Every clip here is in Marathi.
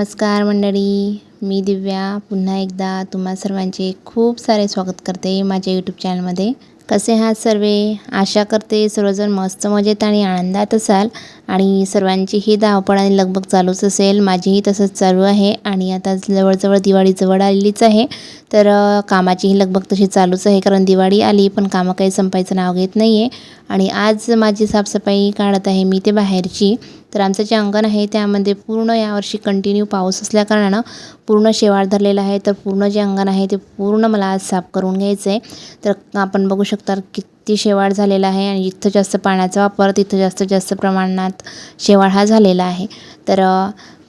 नमस्कार मंडळी, मी दिव्या पुन्हा एकदा तुम्हा सर्वांचे खूप सारे स्वागत करते माझ्या यूट्यूब चॅनलमध्ये। कसे आहात सर्वे? आशा करते सर्वजण मस्त मजेत आणि आनंदात असाल आणि सर्वांची ही धावपळ आणि लगबग चालूच असेल। माझीही तसंच चालू आहे आणि आता जवळजवळ दिवाळी जवळ आलेलीच आहे, तर कामाचीही लगबग तशी चालूच आहे। कारण दिवाळी आली पण कामं काही संपायचं नाव घेत नाही आहे। आणि आज माझी साफसफाई काढत आहे मी ते बाहेरची। तर आमचं जे अंगण आहे त्यामध्ये पूर्ण यावर्षी कंटिन्यू पाऊस असल्याकारणानं पूर्ण शेवाळ धरलेला आहे। तर पूर्ण जे अंगण आहे ते पूर्ण मला आज साफ करून घ्यायचं आहे। तर आपण बघू शकता किती शेवाळ झालेला आहे आणि जिथं जास्त पाण्याचा वापर तिथं जास्त प्रमाणात शेवाळ हा झालेला आहे। तर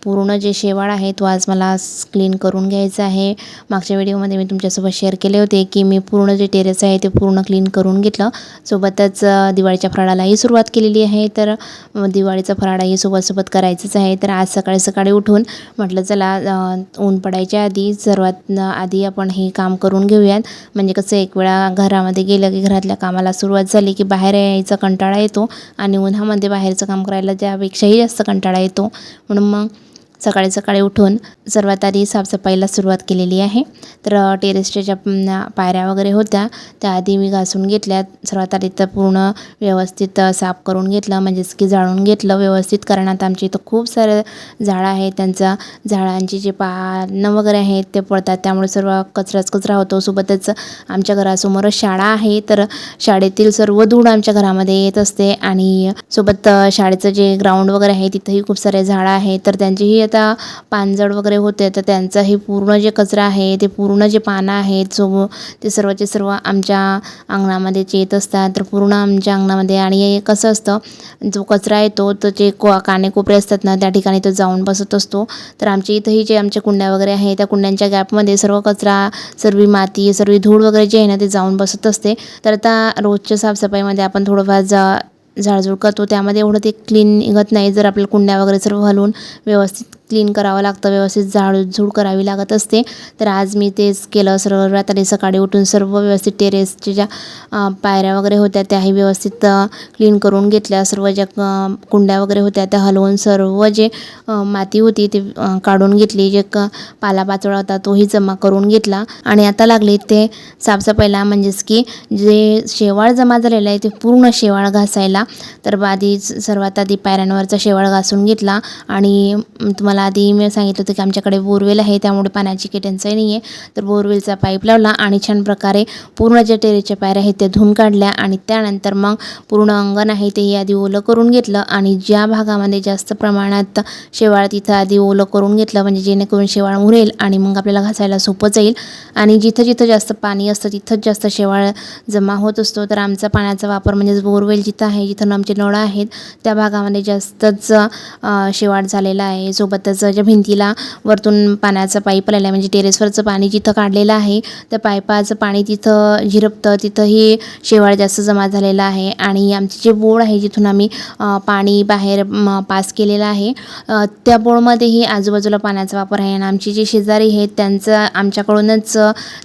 पूर्ण जे शेवाळ आहे तो आज मला क्लीन करून घ्यायचा आहे। मागच्या व्हिडिओमध्ये मी तुमच्यासोबत शेअर केले होते की मी पूर्ण जे टेरेस आहे ते पूर्ण क्लीन करून घेतलं। सोबतच दिवाळीच्या फराळालाही सुरुवात केलेली आहे। तर दिवाळीचा फराळही सोबत करायचंच आहे। तर आज सकाळी उठून म्हटलं चला ऊन पडायच्या आधी सर्वात आधी आपण हे काम करून घेऊयात। म्हणजे कसं एक वेळा घरामध्ये गेलं की घरातल्या कामाला सुरुवात झाली की बाहेर यायचा कंटाळा येतो आणि उन्हामध्ये बाहेरचं काम करायला त्यापेक्षाही जास्त कंटाळा येतो। म्हणून मग सकाळी उठून सर्वात आधी साफसफाईला सुरुवात केलेली आहे। तर टेरेसच्या ज्या पायऱ्या वगैरे होत्या त्या आधी मी घासून घेतल्या। सर्वात आधी तर पूर्ण व्यवस्थित साफ करून घेतलं, म्हणजेच की जाळून घेतलं व्यवस्थित। कारण आता आमच्या इथं खूप सारे झाडं आहेत, त्यांचा झाडांची जे पानं वगैरे आहेत ते पडतात, त्यामुळे सर्व कचरा होतो। सोबतच आमच्या घरासमोरच शाळा आहे, तर शाळेतील सर्व धूळ आमच्या घरामध्ये येत असते। आणि सोबत शाळेचं जे ग्राउंड वगैरे आहे तिथंही खूप सारे झाडं आहेत, तर त्यांचीही आता पानझड वगैरे होते। तर त्यांचाही पूर्ण जे कचरा आहे ते पूर्ण जे पानं आहेत ते सर्व आमच्या अंगणामध्येच येत असतात। तर पूर्ण आमच्या अंगणामध्ये आणि कसं असतं जो कचरा येतो तर जे कानेकोपरे असतात ना त्या ठिकाणी तो जाऊन बसत असतो। तर आमच्या इथंही जे आमच्या कुंड्या वगैरे आहे त्या कुंड्यांच्या गॅपमध्ये सर्व कचरा, सर्व माती, सर्व धूळ वगैरे जे आहे ना ते जाऊन बसत असते। तर आता रोजच्या साफसफाईमध्ये आपण थोडंफार झाडझूड करतो, त्यामध्ये एवढं ते क्लीन निघत नाही। जर आपल्याला कुंड्या वगैरे सर्व हलवून व्यवस्थित क्लीन करावं लागतं, व्यवस्थित झाडझूड करावी लागत असते। तर आज मी तेच केलं। सर्वात आधी सकाळी उठून सर्व व्यवस्थित टेरेसच्या ज्या पायऱ्या वगैरे होत्या त्याही व्यवस्थित क्लीन करून घेतल्या। सर्व ज्या कुंड्या वगैरे होत्या त्या हलवून सर्व जे माती होती ते काढून घेतली, जे पालापाचोळा होता तोही जमा करून घेतला। आणि आता लागले ते साफसफाईला, म्हणजेच की जे शेवाळ जमा झालेलं आहे ते पूर्ण शेवाळ घासायला। तर सर्वात आधी पायऱ्यांवरचा शेवाळ घासून घेतला। आणि तुम्हाला आधी मी सांगितलं होतं की आमच्याकडे बोरवेल आहे, त्यामुळे पाण्याची काही टंचाई नाही आहे। तर बोरवेलचा पाईप लावला आणि छान प्रकारे पूर्ण ज्या टेरेसच्या पायऱ्या आहेत त्या धुवून काढल्या। आणि त्यानंतर मग पूर्ण अंगण आहे तेही आधी ओलं करून घेतलं। आणि ज्या भागामध्ये जास्त प्रमाणात शेवाळ तिथं आधी ओलं करून घेतलं, म्हणजे जेणेकरून शेवाळ मुरेल आणि मग आपल्याला घासायला सोपं जाईल। आणि जिथं जास्त पाणी असतं तिथंच जास्त शेवाळ जमा होत असतो। तर आमचा पाण्याचा वापर म्हणजेच बोरवेल जिथं आहे, जिथं आमचे नळ आहेत त्या भागामध्ये जास्तच शेवाळ झालेला आहे। सोबतच ज्या भिंतीला वरतून पाण्याचा पाईप आलेला आहे, म्हणजे टेरेसवरचं पाणी जिथं काढलेलं आहे त्या पाईपाचं पाणी तिथं झिरपतं, तिथंही शेवाळ जास्त जमा झालेला आहे। आणि आमचे जे बोळ आहे जिथून आम्ही पाणी बाहेर पास केलेलं आहे त्या बोळमध्येही आजूबाजूला पाण्याचा वापर आहे। आणि आमची जी शेजारी आहेत त्यांचं आमच्याकडूनच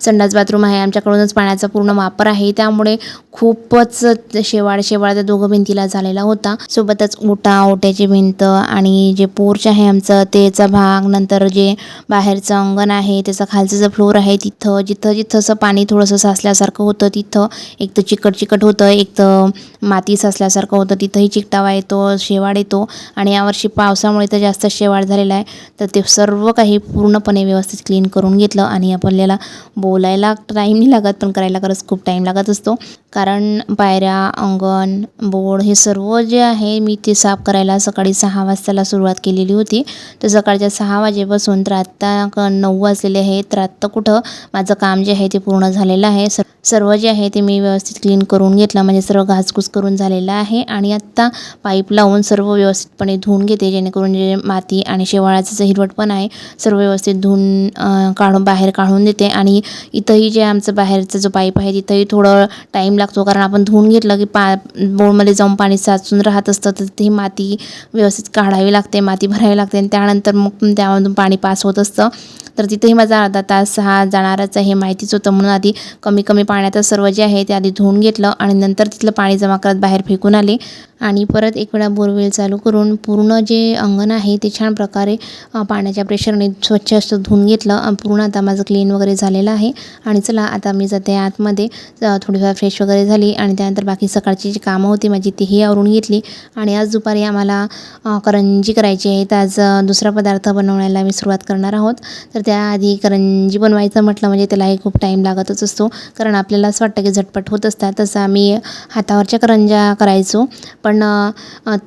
संडास बाथरूम आहे, आमच्याकडूनच पाण्याचा पूर्ण वापर आहे, त्यामुळे खूपच शेवाळ त्या दोघं भिंतीला झालेला होता। सोबतच ओट्याची भिंत आणि जे पोर्च आहे आमचं त्याचा भाग, नंतर जे बाहेरचं अंगण आहे त्याचा खालचं जो फ्लोर आहे तिथं जिथं असं पाणी थोडंसं साचल्यासारखं होतं तिथं एक तर चिकट होतं, एक तर माती साचल्यासारखं होतं, तिथंही चिकटावा येतो, शेवाळ येतो। आणि यावर्षी पावसामुळे तर जास्त शेवाळ झालेला आहे। तर ते सर्व काही पूर्णपणे व्यवस्थित क्लीन करून घेतलं। आणि आपल्याला बोलायला टाईम नाही लागत, पण करायला खरंच खूप टाईम लागत असतो। कारण पायऱ्या, अंगण, बोर्ड हे सर्व जे आहे मी ते साफ करायला सकाळी 6 वाजताला सुरुवात केलेली होती। तर सकाळच्या 6 वाजेपासून तर आत्ता 9 वाजलेले आहेत, तर आत्ता कुठं माझं काम जे आहे ते पूर्ण झालेलं आहे। सर्व जे आहे ते मी व्यवस्थित क्लीन करून घेतलं, म्हणजे सर्व घासघूस करून झालेलं आहे। आणि आत्ता पाईप लावून सर्व व्यवस्थितपणे धुवून घेते, जेणेकरून जे माती आणि शेवाळाचं जे हिरवटपण आहे सर्व व्यवस्थित धुवून बाहेर काढून देते। आणि इथंही जे आमचं बाहेरचा जो पाईप आहे तिथंही थोडं टाईम लागतो, कारण आपण धुवून घेतलं की बोळमध्ये जाऊन पाणी साचून राहत असतं, तर ती माती व्यवस्थित काढावी लागते, माती भरावी लागते आणि त्यानंतर मग त्यामधून पाणी पास होत असतं। तर तिथेही माझा अर्धा तास हा जाणारच आहे हे माहितीच होतं, म्हणून आधी कमी पाण्यातच सर्व जे आहे ते आधी धुवून घेतलं आणि नंतर तिथलं पाणी जमा करत बाहेर फेकून आले। आणि परत एक वेळा बोरवेल चालू करून पूर्ण जे अंगण आहे ते छान प्रकारे पाण्याच्या प्रेशरने स्वच्छ असं धुवून घेतलं. पूर्ण आता माझं क्लीन वगैरे झालेलं आहे. आणि चला आता मी जाते आतमध्ये. थोडीफार फ्रेश वगैरे झाली आणि त्यानंतर बाकी सकाळची जी कामं होती माझी तीही आवरून घेतली. आणि आज दुपारी आम्हाला करंजी करायची आहे. तर आज दुसरा पदार्थ बनवण्याला मी सुरुवात करणार आहोत. तर त्याआधी करंजी बनवायचं म्हटलं म्हणजे त्यालाही खूप टाईम लागतच असतो, कारण आपल्याला असं वाटतं की झटपट होत असतात. तसं आम्ही हातावरच्या करंज्या करायचो, पण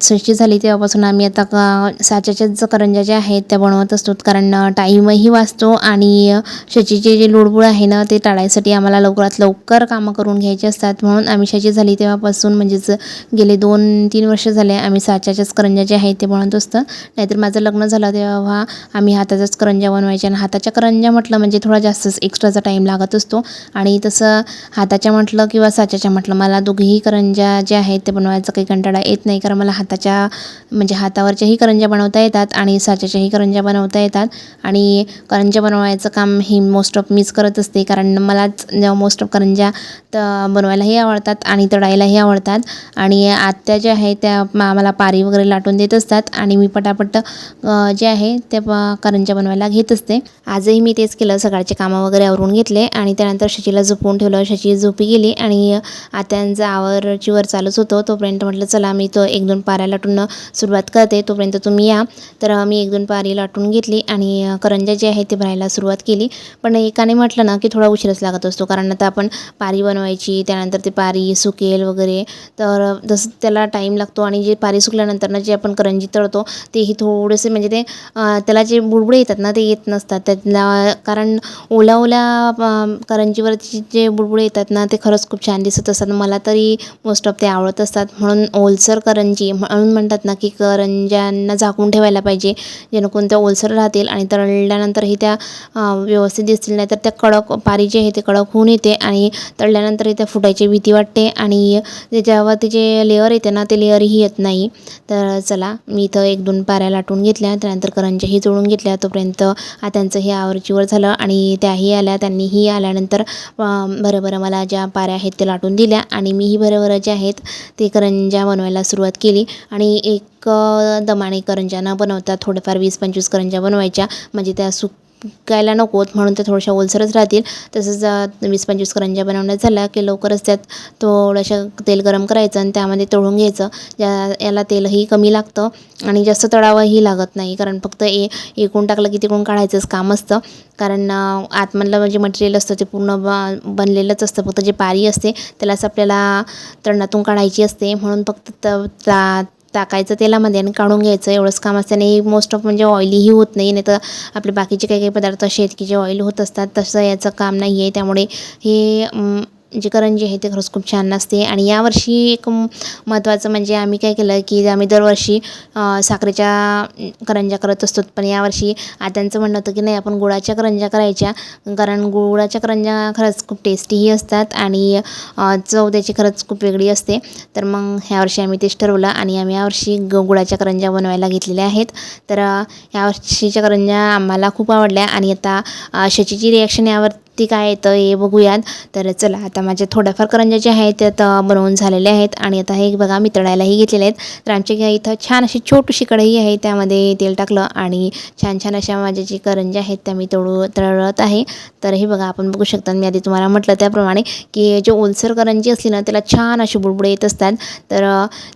सृष्टी झाली तेव्हापासून आम्ही आता साच्याच्याच करंज्या ज्या आहेत त्या बनवत असतो, कारण टाईमही वाचतो आणि शचीचे जे लुडबुड आहे ना ते टाळायसाठी आम्हाला लवकरात लवकर कामं करून घ्यायची असतात. म्हणून आम्ही शची झाली तेव्हापासून म्हणजेच गेले 2-3 वर्ष झाले आम्ही साच्याच्याच करंज्या ज्या आहेत ते बनवत असतो. नाहीतर माझं लग्न झालं तेव्हा आम्ही हाताच्याच करंज्या बनवायच्या. आणि हाताच्या करंज्या म्हटलं म्हणजे थोडा जास्तच एक्स्ट्राचा टाईम लागत असतो. आणि तसं हाताच्या म्हटलं किंवा साच्याच्या म्हटलं मला दोघीही करंज्या ज्या आहेत ते बनवायचा काही कंटाळा येत नाही, कारण मला हाताच्या म्हणजे हातावरच्याही करंज्या बनवता येतात आणि साच्याच्याही करंज्या बनवता येतात. आणि करंज्या बनवायचं काम ही मोस्ट ऑफ मीच करत असते, कारण मलाच मोस्ट ऑफ करंज्या बनवायलाही आवडतात आणि तळायलाही आवडतात. आणि आत्या ज्या आहेत त्या आम्हाला पारी वगैरे लाटून देत असतात आणि मी पटापट जे आहे त्या करंज्या बनवायला घेत असते. आजही मी तेच केलं, सकाळचे कामं वगैरे आवरून घेतले आणि त्यानंतर शचीला झोपवून ठेवलं. शची झोपी गेली आणि आत्यांचं आवरचीवर चालूच होतं. तोपर्यंत म्हटलं चला मी तो 1-2 पाऱ्या लाटून सुरुवात करते, तोपर्यंत तुम्ही या. तर मी 1-2 पारी लाटून घेतली आणि करंज्या जे आहेत ते भरायला सुरुवात केली. पण एकाने म्हटलं ना की थोडा उशीरच लागत असतो, कारण आता आपण पारी बनवायची, त्यानंतर ते पारी सुकेल वगैरे, तर जसं त्याला टाईम लागतो. आणि जे पारी सुकल्यानंतर ना जे आपण करंजी तळतो तेही थोडेसे म्हणजे ते त्याला जे बुडबुडे येतात ना ते येत नसतात त्याला, कारण ओल्या करंजीवरची जे बुडबुडे येतात ना ते खरंच खूप छान दिसत असतात. मला तरी मोस्ट ऑफ ते आवडत असतात. म्हणून ओलसर करंजी म्हणून म्हणतात ना की करंज्यांना झाकून ठेवायला पाहिजे, जेणेकरून त्या ओलसर राहतील आणि तळल्यानंतरही त्या व्यवस्थित दिसतील. नाही तर त्या कडक पारी जे आहे ते कडक होऊन येते आणि तळल्यानंतरही त्या फुटायची भीती वाटते आणि त्याच्यावरती जे लेअर येते ना ते लेअरही येत नाही. तर चला मी इथं 1-2 पाऱ्या लाटून घेतल्या, त्यानंतर करंज्याही जोडून घेतल्या. तोपर्यंत त्यांचं हे आवरचीवर झालं आणि त्याही आल्या. त्यांनीही आल्यानंतर बरं मला ज्या पाऱ्या आहेत ते लाटून दिल्या आणि मीही बरं जे आहेत ते करंज्या बनवायला सुरुवात केली. आणि एक दमाने करंज्या न बनवता थोडेफार 20-25 करंज्या बनवायच्या, म्हणजे त्या सुकायला नकोत म्हणून त्या थोड्याशा ओलसरच राहतील. तसंच 20-25 करंज्या बनवण्यात झाल्या की लवकरच त्यात थोडंसं तेल गरम करायचं आणि त्यामध्ये तळून घ्यायचं. याला तेलही कमी लागतं आणि जास्त तळावंही लागत नाही, कारण फक्त एकूण टाकलं की तिकडून काढायचंच काम असतं. कारण आतमधलं म्हणजे मटेरियल असतं ते पूर्ण बनलेलंच असतं, फक्त जे पारी असते त्यालाच आपल्याला तळणातून काढायची असते. म्हणून फक्त टाकायचं तेलामध्ये आणि काढून घ्यायचं एवढंच काम असतं. आणि मोस्ट ऑफ म्हणजे ऑइलीही होत नाही. नाही तर आपले बाकीचे काही पदार्थ असे आहेत की जे ऑइल होत असतात, तसं याचं काम नाही आहे. त्यामुळे हे जे करंजी आहे ते खरंच खूप छान असते. आणि यावर्षी एक महत्त्वाचं म्हणजे आम्ही काय केलं की आम्ही दरवर्षी साखरेच्या करंज्या करत असतो, पण यावर्षी आत्यांचं म्हणणं होतं की नाही आपण गुळाच्या करंज्या करायच्या, कारण गुळाच्या करंज्या खरंच खूप टेस्टीही असतात आणि चव त्याची खरंच खूप वेगळी असते. तर मग ह्यावर्षी आम्ही तेच ठरवलं आणि आम्ही यावर्षी गुळाच्या करंज्या बनवायला घेतलेल्या आहेत. तर यावर्षीच्या करंज्या आम्हाला खूप आवडल्या आणि आता शचीची रिॲक्शन यावरती काय येतं हे बघूयात. तर चला आता माझ्या थोड्याफार करंज्या ज्या आहेत त्या आता बनवून झालेल्या आहेत आणि आता हे बघा मी तळायलाही घेतलेले आहेत. तर आमच्या इथं छान अशी छोटीशी कढई आहे, त्यामध्ये तेल टाकलं आणि छान अशा माझ्या जी करंज्या आहेत त्या मी तळत आहे. तर हे बघा आपण बघू शकता, मी आधी तुम्हाला म्हटलं त्याप्रमाणे की जे ओलसर करंजी असली ना त्याला छान असे बुडबुडे येत असतात. तर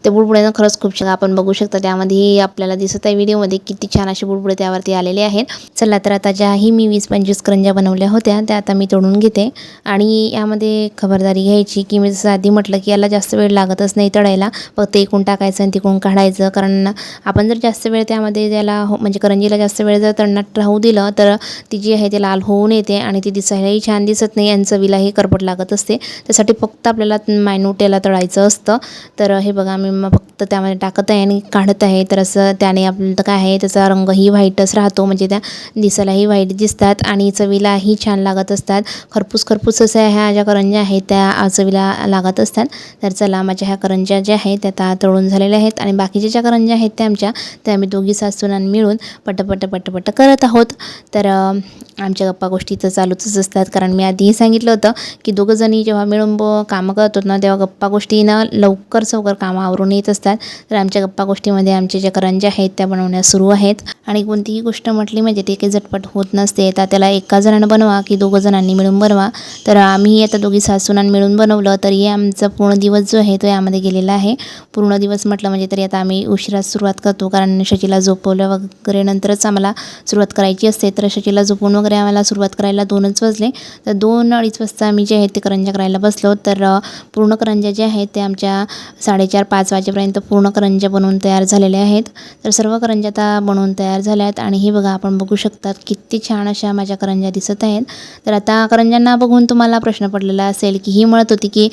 ते बुडबुड्यांना खरंच खूप छान आपण बघू शकता, त्यामध्ये आपल्याला दिसत आहे व्हिडिओमध्ये किती छान असे बुडबुडे त्यावरती आलेले आहेत. चला तर आता ज्याही मी 20-25 करंज्या बनवल्या होत्या त्या आता मी तळून घेते. आणि यामध्ये खबरदारी घ्यायची की मी जसं आधी म्हटलं की याला जास्त वेळ लागतच नाही तळायला, फक्त एकूण टाकायचं आणि तिकडून काढायचं. कारण आपण जर जास्त वेळ त्यामध्ये त्याला म्हणजे करंजीला जास्त वेळ जर तळणात राहू दिलं तर ती जी आहे ती लाल होऊन येते आणि ती दिसायलाही छान दिसत नाही आणि चवीलाही करपट लागत असते. त्यासाठी फक्त आपल्याला मायन्यूट याला तळायचं असतं. तर हे बघा मी फक्त त्यामध्ये टाकत आहे आणि काढत आहे. तर असं त्याने आपलं काय आहे त्याचा रंगही व्हाईटच राहतो, म्हणजे त्या दिसायलाही व्हाईट दिसतात आणि चवीलाही छान लागत असतात. असतात. खरपूस अशा ह्या ज्या करंज्या आहेत त्या चवीला लागत असतात. तर चला, माझ्या ह्या करंज्या ज्या आहेत त्या आता तळून झालेल्या आहेत आणि बाकीच्या ज्या करंज्या आहेत त्या आम्ही दोघी सासून मिळून पटपट करत आहोत. तर आमच्या गप्पा गोष्टी तर चालूच असतात, कारण मी आधीही सांगितलं होतं की दोघंजणी जेव्हा मिळून कामं करत होत ना, तेव्हा गप्पा गोष्टीनं लवकर कामं आवरून येत असतात. तर आमच्या गप्पा गोष्टीमध्ये आमच्या ज्या करंज्या आहेत त्या बनवण्यास सुरू आहेत. आणि कोणतीही गोष्ट म्हटली म्हणजे ते काही झटपट होत नसते. तर त्याला एका जणानं बनवा की दोघं जणांनी मिळून बनवा. तर आम्ही आता दोघी सासूनां मिळून बनवलं, तरी आमचा पूर्ण दिवस जो आहे तो यामध्ये गेलेला आहे. पूर्ण दिवस म्हटलं म्हणजे तरी आता आम्ही उशिराच सुरुवात करतो, कारण शचीला झोपवलं वगैरे नंतरच आम्हाला सुरुवात करायची असते. तर शचीला झोपून वगैरे आम्हाला सुरुवात करायला 2च वाजले. तर 2-2:30 वाजता आम्ही जे आहेत ते करंज्या करायला बसलो. तर पूर्ण करंज्या ज्या आहेत ते आमच्या 4:30-5 वाजेपर्यंत पूर्ण करंज्या बनवून तयार झालेल्या आहेत. तर सर्व करंज्या आता बनवून तयार झाल्या आहेत आणि हे बघा, आपण बघू शकतात किती छान अशा माझ्या करंज्या दिसत आहेत. तर आता करंज्यांना बघून तुम्हाला प्रश्न पडलेला असेल की ही म्हणत होती की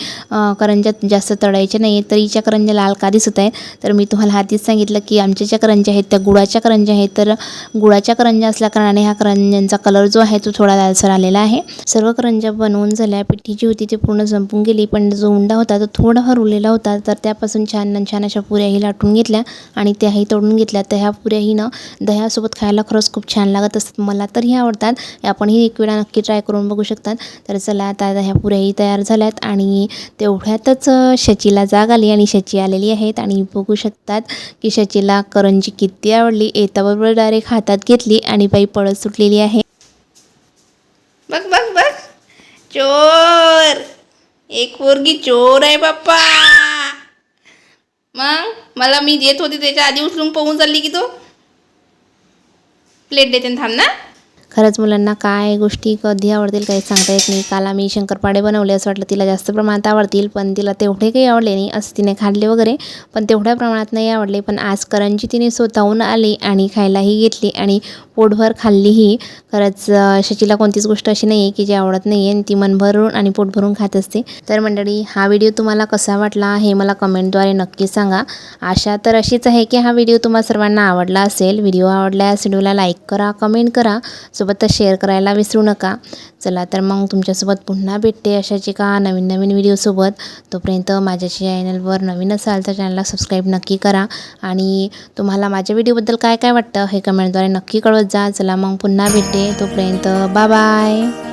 करंज्या जास्त तळायच्या नाही, तर हिच्या करंज्या लाल का दिसत आहेत. तर मी तुम्हाला आधीच सांगितलं की आमच्या ज्या करंज्या आहेत त्या गुळाच्या करंज्या आहेत. तर गुळाच्या करंज्या असल्याकारणाने ह्या करंज्यांचा कलर जो आहे तो थोडा लालसर आलेला आहे. सर्व करंज्या बनवून झाल्या. पिठी जी होती ती पूर्ण संपून गेली, पण जो उंडा होता तो थोडाफार उरलेला होता. तर त्यापासून छान अशा पुऱ्याही लाटून घेतल्या आणि त्याही तळून घेतल्या. तर ह्या पुऱ्याही ना दह्यासोबत खायला खरंच खूप छान लागत असतात. मला तर ह्या आवडतात. आपणही एक वेळा नक्की ट्राय करून बघू शकतात. तर चला, आता ह्या पुऱ्याही तयार झाल्यात आणि तेवढ्यातच शचीला जाग आली आणि शची आलेली आहेत आणि बघू शकतात की शचीला करंजी किती आवडली. येताबरोबर डायरेक्ट हातात घेतली आणि बाई पळत सुटलेली आहे. बघ बघ बघ, चोर, एक पोरगी चोर आहे बाप्पा. मग मला मी देत होती त्याच्या आधी उचलून पळून चालली की तू. प्लेट देते थांब ना. खरंच मुलांना काय गोष्टी कधी आवडतील काही सांगता येत नाही. काल आम्ही शंकरपाळे बनवले, असं वाटलं तिला जास्त प्रमाणात आवडतील, पण तिला तेवढे काही आवडले नाही. असं तिने खाल्ले वगैरे, पण तेवढ्या प्रमाणात नाही आवडले. पण आज करंजी तिने स्वतःहून आली आणि खायलाही घेतली आणि पोटभर खाल्लीही. खरंच शचीला कोणतीच गोष्ट अशी नाही आहे की जी आवडत नाही आहे, आणि ती मन भरून आणि पोट भरून खात असते. तर मंडळी, हा व्हिडिओ तुम्हाला कसा वाटला हे मला कमेंटद्वारे नक्की सांगा. आशा तर अशीच आहे की हा व्हिडिओ तुम्हा सर्वांना आवडला असेल. व्हिडिओ आवडल्यास व्हिडिओला लाईक करा, कमेंट करा, सोबतच शेअर करायला विसरू नका. चला तर मग तुमच्यासोबत पुन्हा भेटते अशाच एका नवीन व्हिडिओसोबत. तोपर्यंत माझ्या चॅनलवर नवीन असाल तर चॅनलला सबस्क्राईब नक्की करा आणि तुम्हाला माझ्या व्हिडिओबद्दल काय वाटतं हे कमेंटद्वारे नक्की कळवत जा. चला मग पुन्हा भेटते, तोपर्यंत बाय बाय.